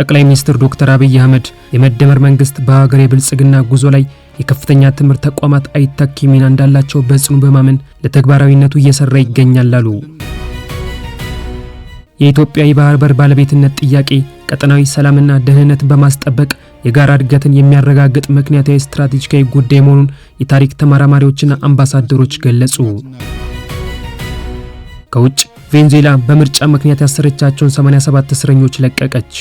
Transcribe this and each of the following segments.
ጠቅላይ ሚኒስትር ዶክተር አብይ አህመድ የመደመር መንግስት በሀገር የብልጽግና ጉዞ ላይ የከፍተኛ ትምህርት ተቋማት አይተኪ ሚና እንዳላቸው በጽኑ በማመን ለተግባራዊነቱ እየሰራ ይገኛል አሉ። የኢትዮጵያ የባህር በር ባለቤትነት ጥያቄ ቀጠናዊ ሰላምና ደህንነትን በማስጠበቅ የጋራ እድገትን የሚያረጋግጥ ምክንያታዊ ስትራቴጂካዊ ጉዳይ መሆኑን የታሪክ ተመራማሪዎችና አምባሳደሮች ገለጹ። ከውጭ ቬንዙዌላ በምርጫ ምክንያት ያሰረቻቸውን 87 እስረኞች ለቀቀች።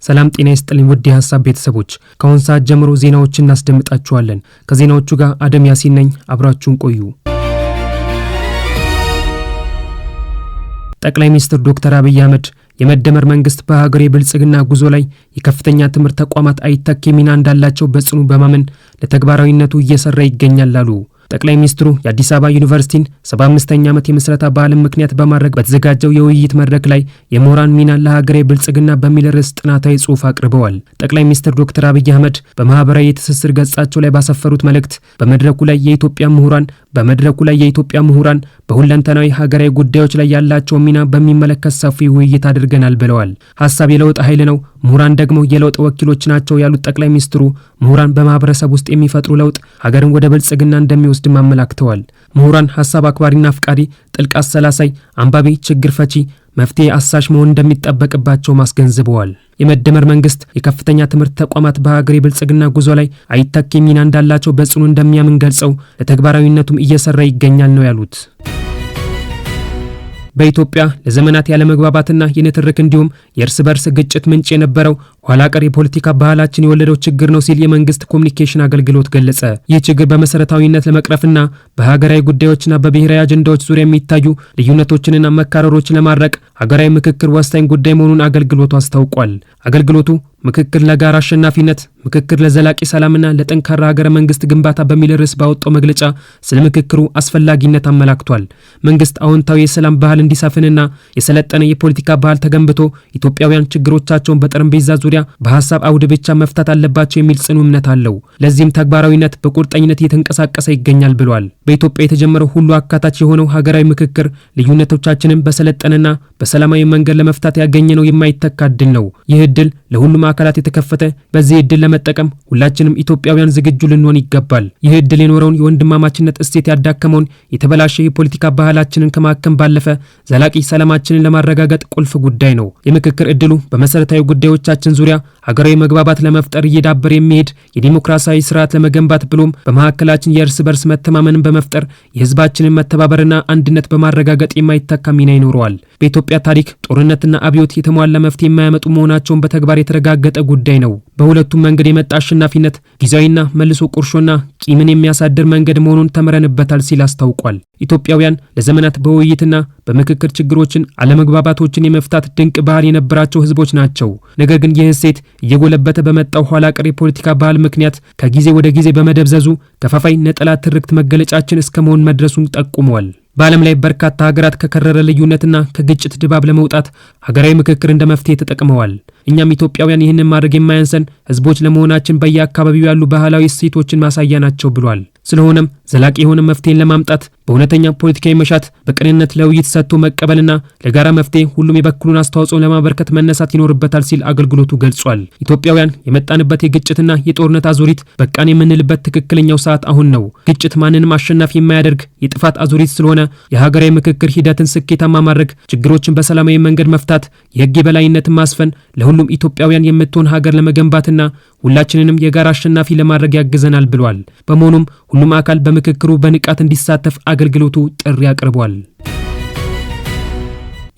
ሰላም ጤና ይስጥልኝ ውድ የሐሳብ ቤተሰቦች፣ ከአሁን ሰዓት ጀምሮ ዜናዎችን እናስደምጣችኋለን። ከዜናዎቹ ጋር አደም ያሲን ነኝ። አብራችሁን ቆዩ። ጠቅላይ ሚኒስትር ዶክተር አብይ አህመድ የመደመር መንግስት በሀገር የብልጽግና ጉዞ ላይ የከፍተኛ ትምህርት ተቋማት አይተኪ ሚና እንዳላቸው በጽኑ በማመን ለተግባራዊነቱ እየሰራ ይገኛል አሉ። ጠቅላይ ሚኒስትሩ የአዲስ አበባ ዩኒቨርሲቲን 75ኛ ዓመት የምስረታ በዓልን ምክንያት በማድረግ በተዘጋጀው የውይይት መድረክ ላይ የምሁራን ሚና ለሀገራዊ ብልጽግና በሚል ርዕስ ጥናታዊ ጽሑፍ አቅርበዋል። ጠቅላይ ሚኒስትር ዶክተር አብይ አህመድ በማህበራዊ የትስስር ገጻቸው ላይ ባሰፈሩት መልእክት በመድረኩ ላይ የኢትዮጵያ ምሁራን በሁለንተናዊ ሀገራዊ ጉዳዮች ላይ ያላቸው ሚና በሚመለከት ሰፊ ውይይት አድርገናል ብለዋል። ሐሳብ የለውጥ ኃይል ነው፣ ምሁራን ደግሞ የለውጥ ወኪሎች ናቸው ያሉት ጠቅላይ ሚኒስትሩ ምሁራን በማህበረሰብ ውስጥ የሚፈጥሩ ለውጥ ሀገርን ወደ ብልጽግና እንደሚወስድ አመላክተዋል። ምሁራን ሐሳብ አክባሪና አፍቃሪ፣ ጥልቅ አሰላሳይ፣ አንባቢ፣ ችግር ፈቺ፣ መፍትሄ አሳሽ መሆን እንደሚጠበቅባቸው ማስገንዝበዋል። የመደመር መንግስት የከፍተኛ ትምህርት ተቋማት በሀገር የብልጽግና ጉዞ ላይ አይተኪ ሚና እንዳላቸው በጽኑ እንደሚያምን ገልጸው ለተግባራዊነቱም እየሰራ ይገኛል ነው ያሉት። በኢትዮጵያ ለዘመናት ያለመግባባትና የንትርክ እንዲሁም የእርስ በርስ ግጭት ምንጭ የነበረው ኋላ ቀር የፖለቲካ ባህላችን የወለደው ችግር ነው ሲል የመንግስት ኮሚኒኬሽን አገልግሎት ገለጸ። ይህ ችግር በመሰረታዊነት ለመቅረፍና በሀገራዊ ጉዳዮችና በብሔራዊ አጀንዳዎች ዙሪያ የሚታዩ ልዩነቶችንና መካረሮችን ለማድረቅ ሀገራዊ ምክክር ወሳኝ ጉዳይ መሆኑን አገልግሎቱ አስታውቋል። አገልግሎቱ ምክክር ለጋራ አሸናፊነት፣ ምክክር ለዘላቂ ሰላምና ለጠንካራ ሀገረ መንግስት ግንባታ በሚል ርዕስ ባወጣው መግለጫ ስለ ምክክሩ አስፈላጊነት አመላክቷል። መንግስት አዎንታዊ የሰላም ባህል እንዲሰፍንና የሰለጠነ የፖለቲካ ባህል ተገንብቶ ኢትዮጵያውያን ችግሮቻቸውን በጠረጴዛ ዙሪያ በሐሳብ አውድ ብቻ መፍታት አለባቸው የሚል ጽኑ እምነት አለው። ለዚህም ተግባራዊነት በቁርጠኝነት እየተንቀሳቀሰ ይገኛል ብሏል። በኢትዮጵያ የተጀመረው ሁሉ አካታች የሆነው ሀገራዊ ምክክር ልዩነቶቻችንን በሰለጠነና በሰላማዊ መንገድ ለመፍታት ያገኘነው የማይተካ እድል ነው። ይህ እድል ለሁሉም አካላት የተከፈተ፣ በዚህ እድል ለመጠቀም ሁላችንም ኢትዮጵያውያን ዝግጁ ልንሆን ይገባል። ይህ እድል የኖረውን የወንድማማችነት እሴት ያዳከመውን የተበላሸ የፖለቲካ ባህላችንን ከማከም ባለፈ ዘላቂ ሰላማችንን ለማረጋገጥ ቁልፍ ጉዳይ ነው። የምክክር እድሉ በመሰረታዊ ጉዳዮቻችን ዙሪያ ሀገራዊ መግባባት ለመፍጠር እየዳበረ የሚሄድ የዲሞክራሲያዊ ስርዓት ለመገንባት ብሎም በመካከላችን የእርስ በርስ መተማመንን በመፍጠር የህዝባችንን መተባበርና አንድነት በማረጋገጥ የማይተካ ሚና ይኖረዋል። በኢትዮጵያ ታሪክ ጦርነትና አብዮት የተሟላ መፍትሄ የማያመጡ መሆናቸውን በተግባር የተረጋገጠ ጉዳይ ነው። በሁለቱም መንገድ የመጣ አሸናፊነት ጊዜያዊና መልሶ ቁርሾና ቂምን የሚያሳድር መንገድ መሆኑን ተመረንበታል ሲል አስታውቋል። ኢትዮጵያውያን ለዘመናት በውይይትና በምክክር ችግሮችን፣ አለመግባባቶችን የመፍታት ድንቅ ባህል የነበራቸው ህዝቦች ናቸው። ነገር ግን ይህ እሴት እየጎለበተ በመጣው ኋላ ቀር የፖለቲካ ባህል ምክንያት ከጊዜ ወደ ጊዜ በመደብዘዙ ከፋፋይ ነጠላ ትርክት መገለጫችን እስከ መሆን መድረሱን ጠቁመዋል። በዓለም ላይ በርካታ ሀገራት ከከረረ ልዩነትና ከግጭት ድባብ ለመውጣት ሀገራዊ ምክክር እንደ መፍትሄ ተጠቅመዋል። እኛም ኢትዮጵያውያን ይህንን ማድረግ የማያንሰን ህዝቦች ለመሆናችን በየአካባቢው ያሉ ባህላዊ እሴቶችን ማሳያ ናቸው ብሏል። ስለሆነም ዘላቂ የሆነ መፍትሄን ለማምጣት በእውነተኛ ፖለቲካዊ መሻት በቅንነት ለውይይት ሰጥቶ መቀበልና ለጋራ መፍትሄ ሁሉም የበኩሉን አስተዋጽኦ ለማበርከት መነሳት ይኖርበታል ሲል አገልግሎቱ ገልጿል። ኢትዮጵያውያን የመጣንበት የግጭትና የጦርነት አዙሪት በቃን የምንልበት ትክክለኛው ሰዓት አሁን ነው። ግጭት ማንንም አሸናፊ የማያደርግ የጥፋት አዙሪት ስለሆነ የሀገራዊ ምክክር ሂደትን ስኬታማ ማድረግ፣ ችግሮችን በሰላማዊ መንገድ መፍታት፣ የህግ የበላይነትን ማስፈን ለሁሉም ኢትዮጵያውያን የምትሆን ሀገር ለመገንባትና ሁላችንንም የጋራ አሸናፊ ለማድረግ ያግዘናል ብሏል። በመሆኑም ሁሉም አካል በምክክሩ በንቃት እንዲሳተፍ አገልግሎቱ ጥሪ አቅርቧል።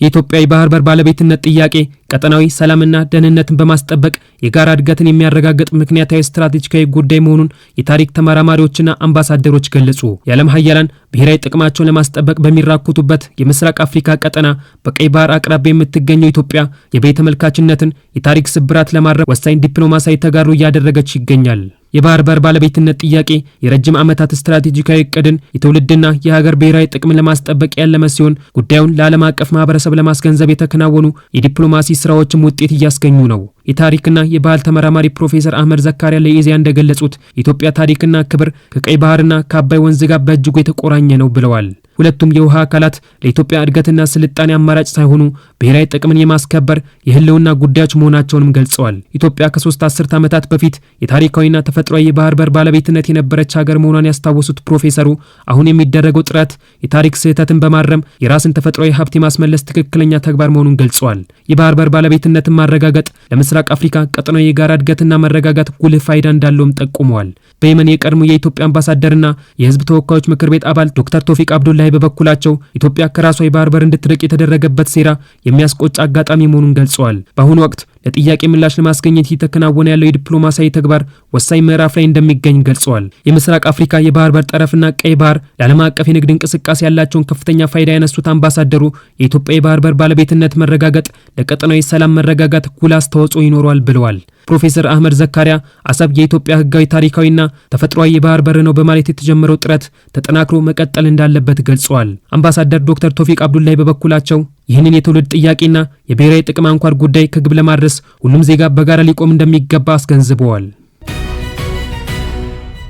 የኢትዮጵያ የባህር በር ባለቤትነት ጥያቄ ቀጠናዊ ሰላምና ደህንነትን በማስጠበቅ የጋራ እድገትን የሚያረጋግጥ ምክንያታዊ ስትራቴጂካዊ ጉዳይ መሆኑን የታሪክ ተመራማሪዎችና አምባሳደሮች ገለጹ። የዓለም ሀያላን ብሔራዊ ጥቅማቸውን ለማስጠበቅ በሚራኩቱበት የምስራቅ አፍሪካ ቀጠና በቀይ ባህር አቅራቢያ የምትገኘው ኢትዮጵያ የበይ ተመልካችነትን የታሪክ ስብራት ለማድረግ ወሳኝ ዲፕሎማሲያዊ ተጋድሎ እያደረገች ይገኛል። የባህር በር ባለቤትነት ጥያቄ የረጅም ዓመታት ስትራቴጂካዊ እቅድን የትውልድና የሀገር ብሔራዊ ጥቅምን ለማስጠበቅ ያለመ ሲሆን ጉዳዩን ለዓለም አቀፍ ማህበረሰብ ለማስገንዘብ የተከናወኑ የዲፕሎማሲ ስራዎችም ውጤት እያስገኙ ነው። የታሪክና የባህል ተመራማሪ ፕሮፌሰር አህመድ ዘካሪያ ለኢዜአ እንደገለጹት የኢትዮጵያ ታሪክና ክብር ከቀይ ባህርና ከአባይ ወንዝ ጋር በእጅጉ የተቆራኘ ነው ብለዋል። ሁለቱም የውሃ አካላት ለኢትዮጵያ እድገትና ስልጣኔ አማራጭ ሳይሆኑ ብሔራዊ ጥቅምን የማስከበር የህልውና ጉዳዮች መሆናቸውንም ገልጸዋል። ኢትዮጵያ ከ3 አስርት ዓመታት በፊት የታሪካዊና ተፈጥሯዊ የባህር በር ባለቤትነት የነበረች ሀገር መሆኗን ያስታወሱት ፕሮፌሰሩ አሁን የሚደረገው ጥረት የታሪክ ስህተትን በማረም የራስን ተፈጥሯዊ ሀብት የማስመለስ ትክክለኛ ተግባር መሆኑን ገልጸዋል። የባህር በር ባለቤትነትን ማረጋገጥ ለምስራቅ አፍሪካ ቀጠናዊ የጋራ እድገትና መረጋጋት ጉልህ ፋይዳ እንዳለውም ጠቁመዋል። በየመን የቀድሞ የኢትዮጵያ አምባሳደርና የህዝብ ተወካዮች ምክር ቤት አባል ዶክተር ቶፊቅ አብዱላሂ በበኩላቸው ኢትዮጵያ ከራሷ የባህር በር እንድትርቅ የተደረገበት ሴራ የሚያስቆጭ አጋጣሚ መሆኑን ገልጸዋል። በአሁኑ ወቅት ለጥያቄ ምላሽ ለማስገኘት እየተከናወነ ያለው የዲፕሎማሲያዊ ተግባር ወሳኝ ምዕራፍ ላይ እንደሚገኝ ገልጸዋል። የምስራቅ አፍሪካ የባህር በር ጠረፍና ቀይ ባህር ለዓለም አቀፍ የንግድ እንቅስቃሴ ያላቸውን ከፍተኛ ፋይዳ ያነሱት አምባሳደሩ የኢትዮጵያ የባህር በር ባለቤትነት መረጋገጥ ለቀጠናዊ ሰላም መረጋጋት ጉልህ አስተዋጽኦ ይኖረዋል ብለዋል። ፕሮፌሰር አህመድ ዘካሪያ አሰብ የኢትዮጵያ ህጋዊ ታሪካዊና ተፈጥሯዊ የባህር በር ነው በማለት የተጀመረው ጥረት ተጠናክሮ መቀጠል እንዳለበት ገልጸዋል። አምባሳደር ዶክተር ቶፊቅ አብዱላሂ በበኩላቸው ይህንን የትውልድ ጥያቄና የብሔራዊ ጥቅም አንኳር ጉዳይ ከግብ ለማድረስ ሁሉም ዜጋ በጋራ ሊቆም እንደሚገባ አስገንዝበዋል።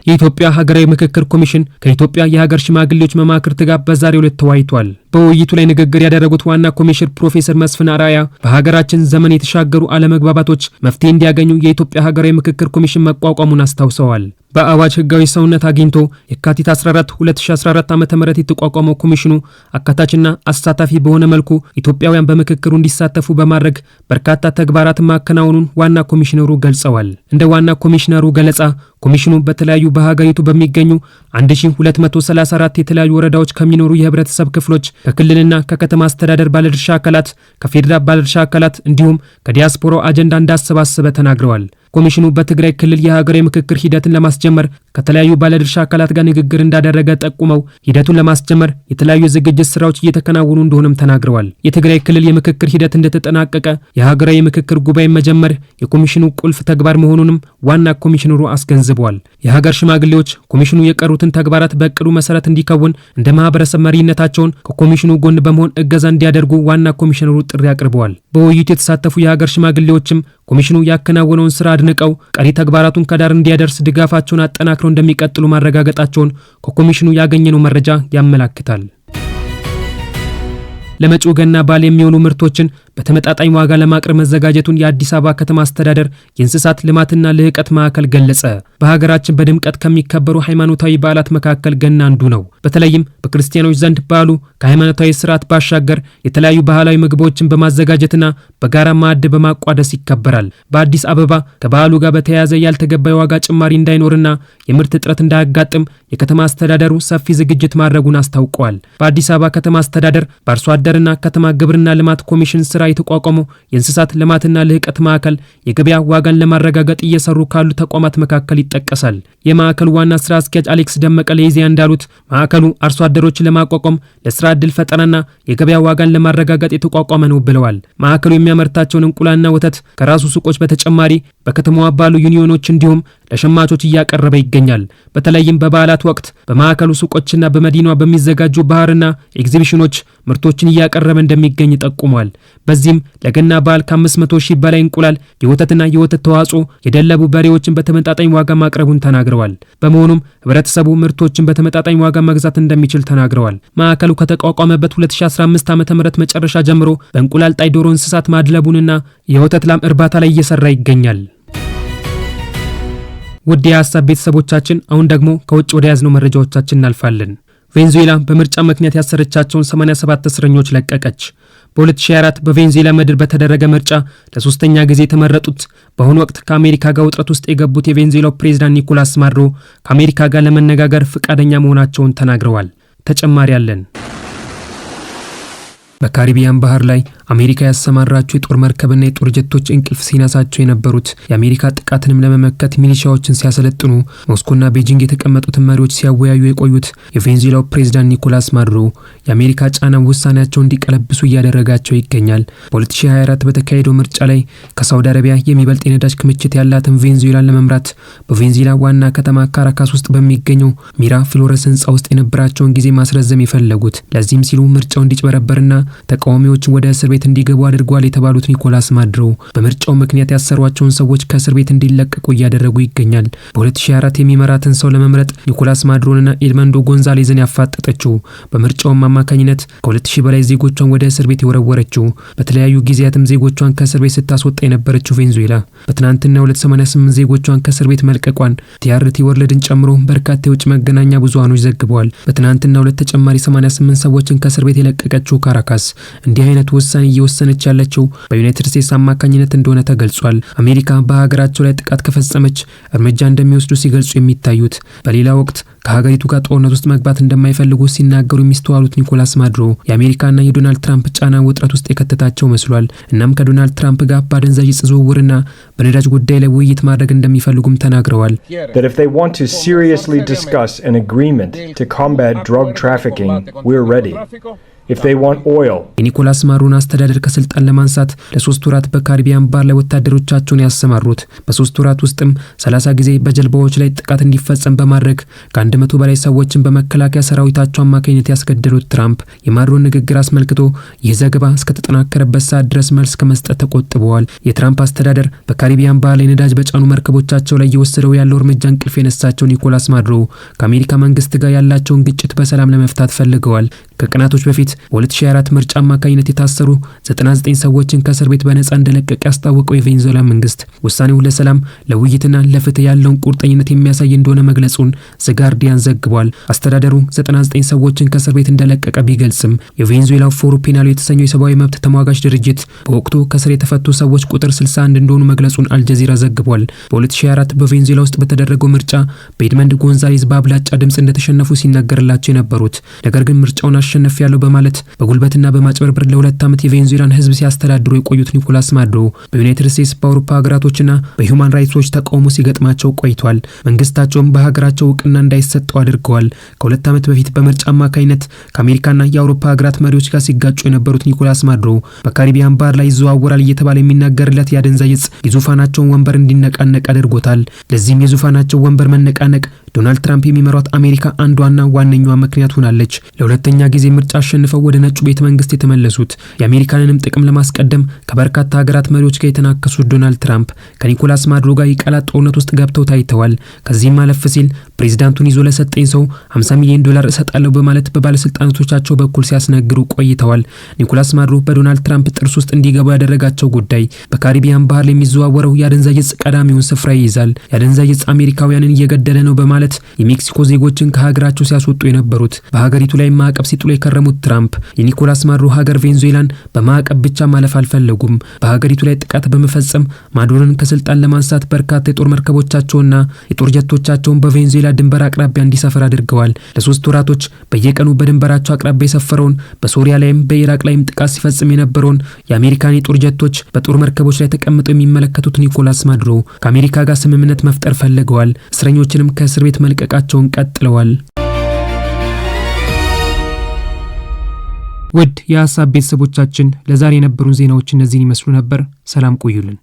የኢትዮጵያ ሀገራዊ ምክክር ኮሚሽን ከኢትዮጵያ የሀገር ሽማግሌዎች መማክርት ጋር በዛሬው ዕለት ተወያይቷል። በውይይቱ ላይ ንግግር ያደረጉት ዋና ኮሚሽነር ፕሮፌሰር መስፍን አርአያ በሀገራችን ዘመን የተሻገሩ አለመግባባቶች መፍትሄ እንዲያገኙ የኢትዮጵያ ሀገራዊ ምክክር ኮሚሽን መቋቋሙን አስታውሰዋል። በአዋጅ ህጋዊ ሰውነት አግኝቶ የካቲት 14 2014 ዓ.ም የተቋቋመው ኮሚሽኑ አካታችና አሳታፊ በሆነ መልኩ ኢትዮጵያውያን በምክክሩ እንዲሳተፉ በማድረግ በርካታ ተግባራትን ማከናወኑን ዋና ኮሚሽነሩ ገልጸዋል። እንደ ዋና ኮሚሽነሩ ገለጻ ኮሚሽኑ በተለያዩ በሀገሪቱ በሚገኙ 1234 የተለያዩ ወረዳዎች ከሚኖሩ የህብረተሰብ ክፍሎች ከክልልና ከከተማ አስተዳደር ባለድርሻ አካላት ከፌዴራል ባለድርሻ አካላት እንዲሁም ከዲያስፖራው አጀንዳ እንዳሰባሰበ ተናግረዋል። ኮሚሽኑ በትግራይ ክልል የሀገራዊ ምክክር ሂደትን ለማስጀመር ከተለያዩ ባለድርሻ አካላት ጋር ንግግር እንዳደረገ ጠቁመው ሂደቱን ለማስጀመር የተለያዩ ዝግጅት ስራዎች እየተከናወኑ እንደሆነም ተናግረዋል። የትግራይ ክልል የምክክር ሂደት እንደተጠናቀቀ የሀገራዊ ምክክር ጉባኤ መጀመር የኮሚሽኑ ቁልፍ ተግባር መሆኑንም ዋና ኮሚሽነሩ አስገንዝበዋል። የሀገር ሽማግሌዎች ኮሚሽኑ የቀሩትን ተግባራት በእቅዱ መሰረት እንዲከውን እንደ ማህበረሰብ መሪነታቸውን ከኮሚሽኑ ጎን በመሆን እገዛ እንዲያደርጉ ዋና ኮሚሽነሩ ጥሪ አቅርበዋል። በውይይቱ የተሳተፉ የሀገር ሽማግሌዎችም ኮሚሽኑ ያከናወነውን ስራ አድንቀው ቀሪ ተግባራቱን ከዳር እንዲያደርስ ድጋፋቸውን አጠናክረው እንደሚቀጥሉ ማረጋገጣቸውን ከኮሚሽኑ ያገኘነው መረጃ ያመላክታል። ለመጪው ገና በዓል የሚሆኑ ምርቶችን በተመጣጣኝ ዋጋ ለማቅረብ መዘጋጀቱን የአዲስ አበባ ከተማ አስተዳደር የእንስሳት ልማትና ልህቀት ማዕከል ገለጸ። በሀገራችን በድምቀት ከሚከበሩ ሃይማኖታዊ በዓላት መካከል ገና አንዱ ነው። በተለይም በክርስቲያኖች ዘንድ በዓሉ ከሃይማኖታዊ ስርዓት ባሻገር የተለያዩ ባህላዊ ምግቦችን በማዘጋጀትና በጋራ ማዕድ በማቋደስ ይከበራል። በአዲስ አበባ ከበዓሉ ጋር በተያያዘ ያልተገባ የዋጋ ጭማሪ እንዳይኖርና የምርት እጥረት እንዳያጋጥም የከተማ አስተዳደሩ ሰፊ ዝግጅት ማድረጉን አስታውቀዋል። በአዲስ አበባ ከተማ አስተዳደር በአርሶ አደርና ከተማ ግብርና ልማት ኮሚሽን ስራ የተቋቋመው የእንስሳት ልማትና ልህቀት ማዕከል የገበያ ዋጋን ለማረጋገጥ እየሰሩ ካሉ ተቋማት መካከል ይጠቀሳል። የማዕከሉ ዋና ስራ አስኪያጅ አሌክስ ደመቀ ለኢዜአ እንዳሉት ማዕከሉ አርሶ አደሮችን ለማቋቋም ለስራ ዕድል ፈጠራና የገበያ ዋጋን ለማረጋገጥ የተቋቋመ ነው ብለዋል። ማዕከሉ የሚያመርታቸውን እንቁላልና ወተት ከራሱ ሱቆች በተጨማሪ በከተማዋ ባሉ ዩኒዮኖች እንዲሁም ለሸማቾች እያቀረበ ይገኛል። በተለይም በበዓላት ወቅት በማዕከሉ ሱቆችና በመዲናዋ በሚዘጋጁ ባህርና ኤግዚቢሽኖች ምርቶችን እያቀረበ እንደሚገኝ ጠቁሟል። በዚህም ለገና በዓል ከ500 ሺህ በላይ እንቁላል፣ የወተትና የወተት ተዋጽኦ፣ የደለቡ በሬዎችን በተመጣጣኝ ዋጋ ማቅረቡን ተናግረዋል። በመሆኑም ህብረተሰቡ ምርቶችን በተመጣጣኝ ዋጋ መግዛት እንደሚችል ተናግረዋል። ማዕከሉ ከተቋቋመበት 2015 ዓ.ም መጨረሻ ጀምሮ በእንቁላል ጣይ ዶሮ እንስሳት ማድለቡንና የወተት ላም እርባታ ላይ እየሰራ ይገኛል። ውድ የሀሳብ ቤተሰቦቻችን አሁን ደግሞ ከውጭ ወደ ያዝነው መረጃዎቻችን እናልፋለን። ቬንዙዌላ በምርጫ ምክንያት ያሰረቻቸውን 87 እስረኞች ለቀቀች። በ2004 በቬንዙዌላ ምድር በተደረገ ምርጫ ለሶስተኛ ጊዜ የተመረጡት በአሁኑ ወቅት ከአሜሪካ ጋር ውጥረት ውስጥ የገቡት የቬንዙዌላው ፕሬዝዳንት ኒኮላስ ማዱሮ ከአሜሪካ ጋር ለመነጋገር ፈቃደኛ መሆናቸውን ተናግረዋል። ተጨማሪ አለን። በካሪቢያን ባህር ላይ አሜሪካ ያሰማራቸው የጦር መርከብና የጦር ጀቶች እንቅልፍ ሲነሳቸው የነበሩት የአሜሪካ ጥቃትንም ለመመከት ሚሊሻዎችን ሲያሰለጥኑ ሞስኮና ቤጂንግ የተቀመጡትን መሪዎች ሲያወያዩ የቆዩት የቬንዙዌላው ፕሬዝዳንት ኒኮላስ ማዱሮ የአሜሪካ ጫና ውሳኔያቸው እንዲቀለብሱ እያደረጋቸው ይገኛል። በ2024 በተካሄደው ምርጫ ላይ ከሳውዲ አረቢያ የሚበልጥ የነዳጅ ክምችት ያላትን ቬንዙዌላን ለመምራት በቬንዙዌላ ዋና ከተማ ካራካስ ውስጥ በሚገኘው ሚራ ፍሎረስ ህንጻ ውስጥ የነበራቸውን ጊዜ ማስረዘም የፈለጉት ለዚህም ሲሉ ምርጫው እንዲጭበረበርና ተቃዋሚዎችን ወደ እስር ቤት እንዲገቡ አድርጓል የተባሉት ኒኮላስ ማዱሮ በምርጫው ምክንያት ያሰሯቸውን ሰዎች ከእስር ቤት እንዲለቀቁ እያደረጉ ይገኛል። በ2024 የሚመራትን ሰው ለመምረጥ ኒኮላስ ማዱሮንና ኤድመንዶ ጎንዛሌዝን ያፋጠጠችው በምርጫውም አማካኝነት ከ2000 በላይ ዜጎቿን ወደ እስር ቤት የወረወረችው በተለያዩ ጊዜያትም ዜጎቿን ከእስር ቤት ስታስወጣ የነበረችው ቬንዙዌላ በትናንትና 288 ዜጎቿን ከእስር ቤት መልቀቋን ቲአርቲ ወርልድን ጨምሮ በርካታ የውጭ መገናኛ ብዙሃኖች ዘግበዋል። በትናንትና 2 ተጨማሪ 88 ሰዎችን ከእስር ቤት የለቀቀችው ካራካስ እንዲህ አይነት ውሳኔ እየወሰነች ያለችው በዩናይትድ ስቴትስ አማካኝነት እንደሆነ ተገልጿል። አሜሪካ በሀገራቸው ላይ ጥቃት ከፈጸመች እርምጃ እንደሚወስዱ ሲገልጹ የሚታዩት በሌላ ወቅት ከሀገሪቱ ጋር ጦርነት ውስጥ መግባት እንደማይፈልጉ ሲናገሩ የሚስተዋሉት ኒኮላስ ማዱሮ የአሜሪካና የዶናልድ ትራምፕ ጫና ውጥረት ውስጥ የከተታቸው መስሏል። እናም ከዶናልድ ትራምፕ ጋር በአደንዛዥ ዕፅ ዝውውርና በነዳጅ ጉዳይ ላይ ውይይት ማድረግ እንደሚፈልጉም ተናግረዋል። That if they want to seriously discuss an agreement to combat drug trafficking, we're ready. If they want oil. የኒኮላስ ማዱሮን አስተዳደር ከስልጣን ለማንሳት ለ3 ወራት በካሪቢያን ባህር ላይ ወታደሮቻቸውን ያሰማሩት በ3 ወራት ውስጥም 30 ጊዜ በጀልባዎች ላይ ጥቃት እንዲፈጸም በማድረግ ከ100 በላይ ሰዎችን በመከላከያ ሰራዊታቸው አማካኝነት ያስገደሉት ትራምፕ የማዱሮን ንግግር አስመልክቶ ይህ ዘገባ እስከተጠናከረበት ሰዓት ድረስ መልስ ከመስጠት ተቆጥበዋል። የትራምፕ አስተዳደር በካሪቢያን ባህር ላይ ነዳጅ በጫኑ መርከቦቻቸው ላይ እየወሰደው ያለው እርምጃ እንቅልፍ የነሳቸው ኒኮላስ ማዱሮ ከአሜሪካ መንግስት ጋር ያላቸውን ግጭት በሰላም ለመፍታት ፈልገዋል። ከቀናቶች በፊት በ2024 ምርጫ አማካኝነት የታሰሩ 99 ሰዎችን ከእስር ቤት በነጻ እንደለቀቀ ያስታወቀው የቬንዙዌላ መንግስት ውሳኔው ለሰላም ለውይይትና ለፍትህ ያለውን ቁርጠኝነት የሚያሳይ እንደሆነ መግለጹን ዘ ጋርዲያን ዘግቧል። አስተዳደሩ 99 ሰዎችን ከእስር ቤት እንደለቀቀ ቢገልጽም የቬንዙዌላው ፎሮ ፔናሎ የተሰኘው የሰብአዊ መብት ተሟጋች ድርጅት በወቅቱ ከእስር የተፈቱ ሰዎች ቁጥር 61 እንደሆኑ መግለጹን አልጀዚራ ዘግቧል። በ2024 በቬንዙዌላ ውስጥ በተደረገው ምርጫ በኤድመንድ ጎንዛሌዝ በአብላጫ ድምጽ እንደተሸነፉ ሲነገርላቸው የነበሩት ነገር ግን ምርጫውን አሸነፍ ያለው በማለት በጉልበትና በማጭበርበር ለ2 ዓመት የቬንዙዌላን ህዝብ ሲያስተዳድሩ የቆዩት ኒኮላስ ማዱሮ በዩናይትድ ስቴትስ በአውሮፓ ሀገራቶችና በሂውማን ራይትስ ዎች ተቃውሞ ሲገጥማቸው ቆይቷል። መንግስታቸውም በሀገራቸው እውቅና እንዳይሰጠው አድርገዋል። ከ2 ዓመት በፊት በምርጫ አማካኝነት ከአሜሪካና የአውሮፓ ሀገራት መሪዎች ጋር ሲጋጩ የነበሩት ኒኮላስ ማዱሮ በካሪቢያን ባህር ላይ ይዘዋወራል እየተባለ የሚናገርለት የአደንዛዥ ዕፅ የዙፋናቸውን ወንበር እንዲነቃነቅ አድርጎታል። ለዚህም የዙፋናቸው ወንበር መነቃነቅ ዶናልድ ትራምፕ የሚመሯት አሜሪካ አንዷና ዋነኛዋ ምክንያት ሆናለች። ለሁለተኛ ጊዜ ምርጫ አሸንፈው ወደ ነጩ ቤተ መንግስት የተመለሱት የአሜሪካንንም ጥቅም ለማስቀደም ከበርካታ ሀገራት መሪዎች ጋር የተናከሱት ዶናልድ ትራምፕ ከኒኮላስ ማዱሮ ጋር የቃላት ጦርነት ውስጥ ገብተው ታይተዋል። ከዚህም አለፍ ሲል ፕሬዝዳንቱን ይዞ ለሰጠኝ ሰው $50 ሚሊዮን እሰጣለሁ በማለት በባለስልጣናቶቻቸው በኩል ሲያስነግሩ ቆይተዋል። ኒኮላስ ማዱሮ በዶናልድ ትራምፕ ጥርስ ውስጥ እንዲገቡ ያደረጋቸው ጉዳይ በካሪቢያን ባህር ላይ የሚዘዋወረው የአደንዛዥ ዕፅ ቀዳሚውን ስፍራ ይይዛል። የአደንዛዥ ዕፅ አሜሪካውያንን እየገደለ ነው በማለት የሜክሲኮ ዜጎችን ከሀገራቸው ሲያስወጡ የነበሩት በሀገሪቱ ላይ ማዕቀብ ሲጥሉ የከረሙት ትራምፕ የኒኮላስ ማዱሮ ሀገር ቬንዙዌላን በማዕቀብ ብቻ ማለፍ አልፈለጉም። በሀገሪቱ ላይ ጥቃት በመፈጸም ማዱሮን ከስልጣን ለማንሳት በርካታ የጦር መርከቦቻቸውና የጦር ጀቶቻቸውን በቬንዙዌላ ድንበር አቅራቢያ እንዲሰፍር አድርገዋል። ለ3 ወራቶች በየቀኑ በድንበራቸው አቅራቢያ የሰፈረውን በሶሪያ ላይም በኢራቅ ላይም ጥቃት ሲፈጽም የነበረውን የአሜሪካን የጦር ጀቶች በጦር መርከቦች ላይ ተቀምጠው የሚመለከቱት ኒኮላስ ማዱሮ ከአሜሪካ ጋር ስምምነት መፍጠር ፈልገዋል። እስረኞችንም ከእስር ቤት መልቀቃቸውን ቀጥለዋል። ውድ የሀሳብ ቤተሰቦቻችን ለዛሬ የነበሩን ዜናዎች እነዚህን ይመስሉ ነበር። ሰላም ቆዩልን።